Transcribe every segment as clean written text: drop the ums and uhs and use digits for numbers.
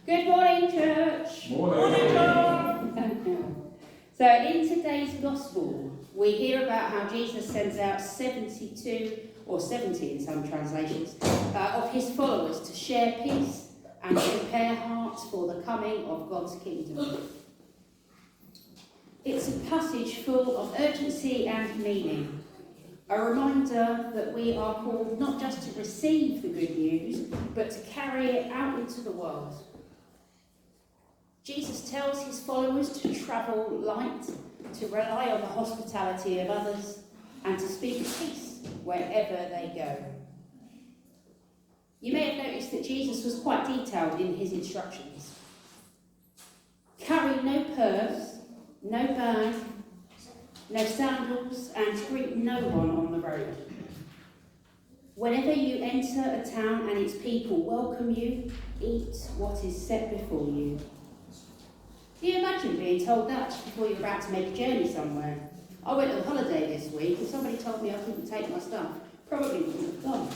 Good morning, church. Morning. So in today's gospel, we hear about how Jesus sends out 72, or 70 in some translations, of his followers to share peace and prepare hearts for the coming of God's kingdom. It's a passage full of urgency and meaning, a reminder that we are called not just to receive the good news, but to carry it out into the world. Jesus tells his followers to travel light, to rely on the hospitality of others, and to speak peace wherever they go. You may have noticed that Jesus was quite detailed in his instructions. Carry no purse, no bag, no sandals, and greet no one on the road. Whenever you enter a town and its people welcome you, eat what is set before you. Can you imagine being told that just before you're about to make a journey somewhere? I went on holiday this week and somebody told me I couldn't take my stuff. Probably wouldn't have gone.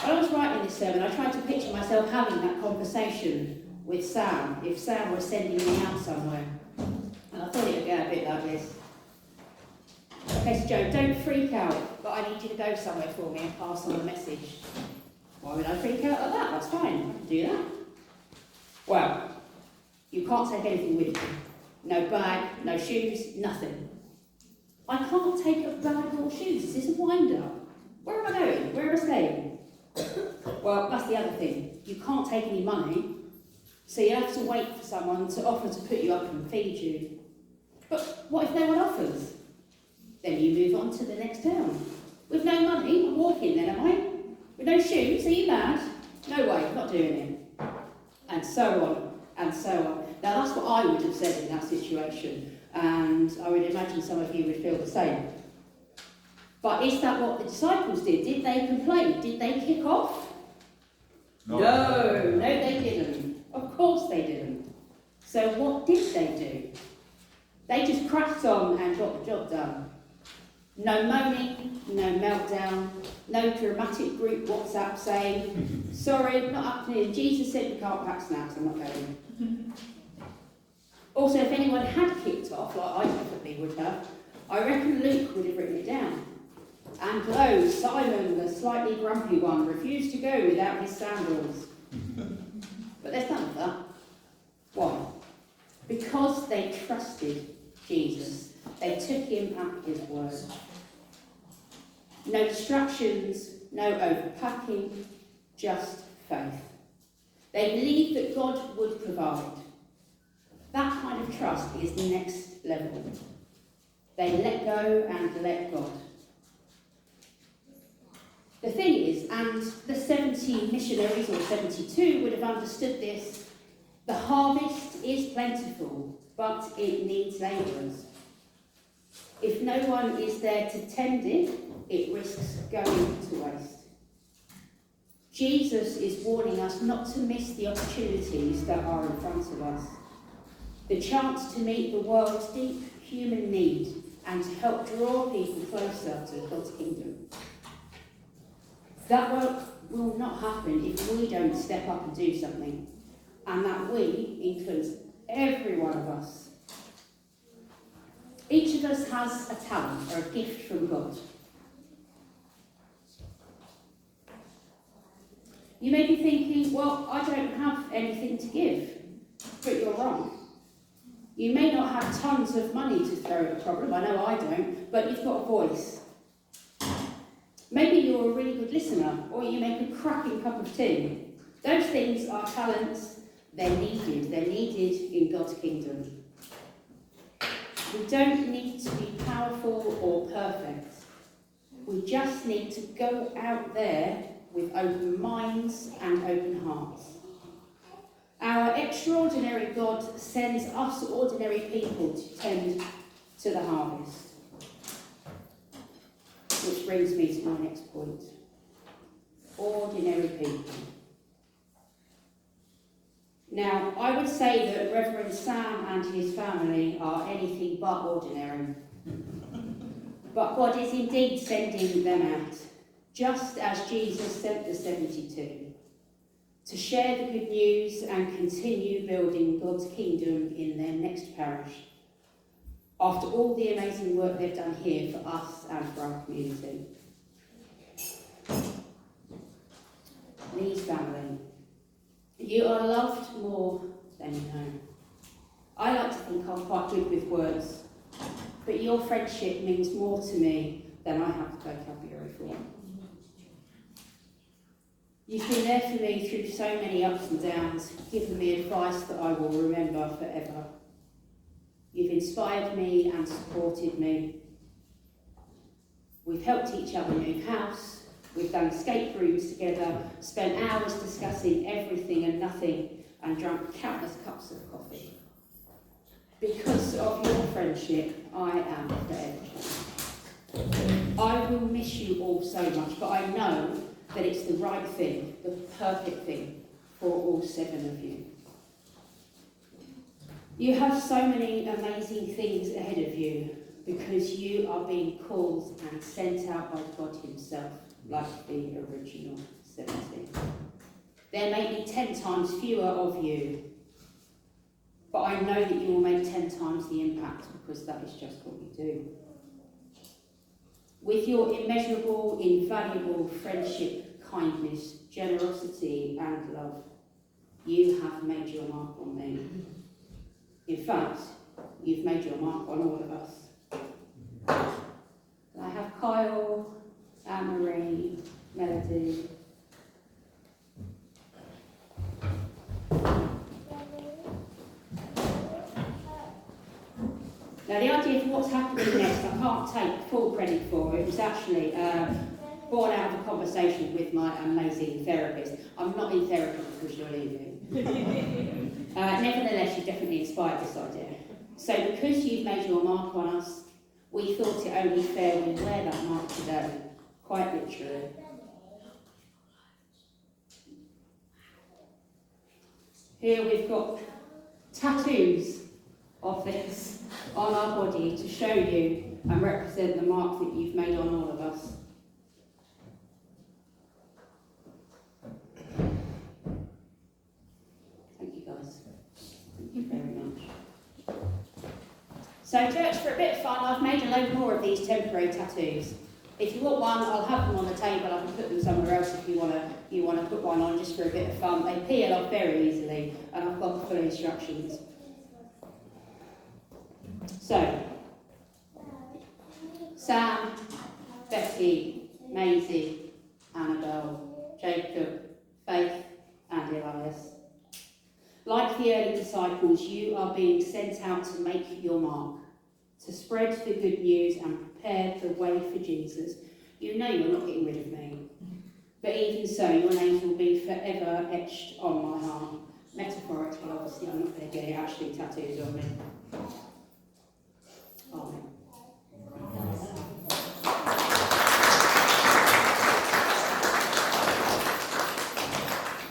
When I was writing this sermon, I tried to picture myself having that conversation with Sam, if Sam was sending me out somewhere. And I thought it would go a bit like this. Okay, so Joe, don't freak out, but I need you to go somewhere for me and pass on the message. Why would I freak out like that? That's fine, I can do that. Well, you can't take anything with you. No bag, no shoes, nothing. I can't take a bag or shoes. Is this a wind-up? Where am I going? Where am I staying? Well, that's the other thing. You can't take any money, so you have to wait for someone to offer to put you up and feed you. But what if no one offers? Then you move on to the next town. With no money, I'm walking then, am I? With no shoes, are you mad? No way, not doing it. And so on, and so on. Now that's what I would have said in that situation, and I would imagine some of you would feel the same. But is that what the disciples did? Did they complain? Did they kick off? No, they didn't. Of course they didn't. So what did they do? They just cracked on and got the job done. No moaning, no meltdown, no dramatic group WhatsApp saying, sorry, not happening, Jesus said we can't pack snacks, I'm not going. Also, if anyone had kicked off, like I definitely would have, I reckon Luke would have written it down. And lo, Simon, the slightly grumpy one, refused to go without his sandals. But there's none of that. Why? Because they trusted Jesus. They took him at his word. No distractions, no overpacking, just faith. They believed that God would provide. That kind of trust is next level. They let go and let God. The thing is, and the 70 missionaries, or 72, would have understood this, the harvest is plentiful, but it needs labourers. If no one is there to tend it, it risks going to waste. Jesus is warning us not to miss the opportunities that are in front of us. The chance to meet the world's deep human need and to help draw people closer to God's kingdom. That work will not happen if we don't step up and do something, and that we includes every one of us. Each of us has a talent or a gift from God. You may be thinking, well, I don't have anything to give, but you're wrong. You may not have tons of money to throw at a problem, I know I don't, but you've got a voice. Maybe you're a really good listener, or you make a cracking cup of tea. Those things are talents, they're needed in God's kingdom. We don't need to be powerful or perfect. We just need to go out there with open minds and open hearts. Our extraordinary God sends us ordinary people to tend to the harvest. Which brings me to my next point. Ordinary people. Now, I would say that Revd Sam and his family are anything but ordinary. But God is indeed sending them out, just as Jesus sent the 72. to share the good news and continue building God's kingdom in their next parish, after all the amazing work they've done here for us and for our community. Lees family, you are loved more than you know. I like to think I'm quite good with words, but your friendship means more to me than I have the vocabulary for. You've been there for me through so many ups and downs, given me advice that I will remember forever. You've inspired me and supported me. We've helped each other move house, we've done escape rooms together, spent hours discussing everything and nothing, and drunk countless cups of coffee. Because of your friendship, I am forever changed. I will miss you all so much, but I know that it's the right thing, the perfect thing for all 7 of you. You have so many amazing things ahead of you because you are being called and sent out by God himself, like the original 70. There may be 10 times fewer of you, but I know that you will make 10 times the impact because that is just what we do. With your immeasurable, invaluable friendship, kindness, generosity and love, you have made your mark on me. In fact, you've made your mark on all of us. I have Kyle, Anne-Marie, Melody. Now the idea for what's happening next, I can't take full credit for. It was actually born out of a conversation with my amazing therapist. I'm not in therapy because you're leaving. Nevertheless, you've definitely inspired this idea. So because you've made your mark on us, we thought it only fair we wear that mark today, quite literally. Here we've got tattoos of this on our body to show you and represent the mark that you've made on all of us. Thank you guys. Thank you very much. So church, for a bit of fun, I've made a load more of these temporary tattoos. If you want one, I'll have them on the table. I can put them somewhere else if you want to put one on just for a bit of fun. They peel off very easily, and I've got full instructions. So, Sam, Becky, Maisie, Annabelle, Jacob, Faith and Elias. Like the early disciples, you are being sent out to make your mark, to spread the good news and prepare the way for Jesus. You know you're not getting rid of me, but even so, your names will be forever etched on my heart. Metaphorically, obviously, I'm not going to get it actually tattoos on me. Amen.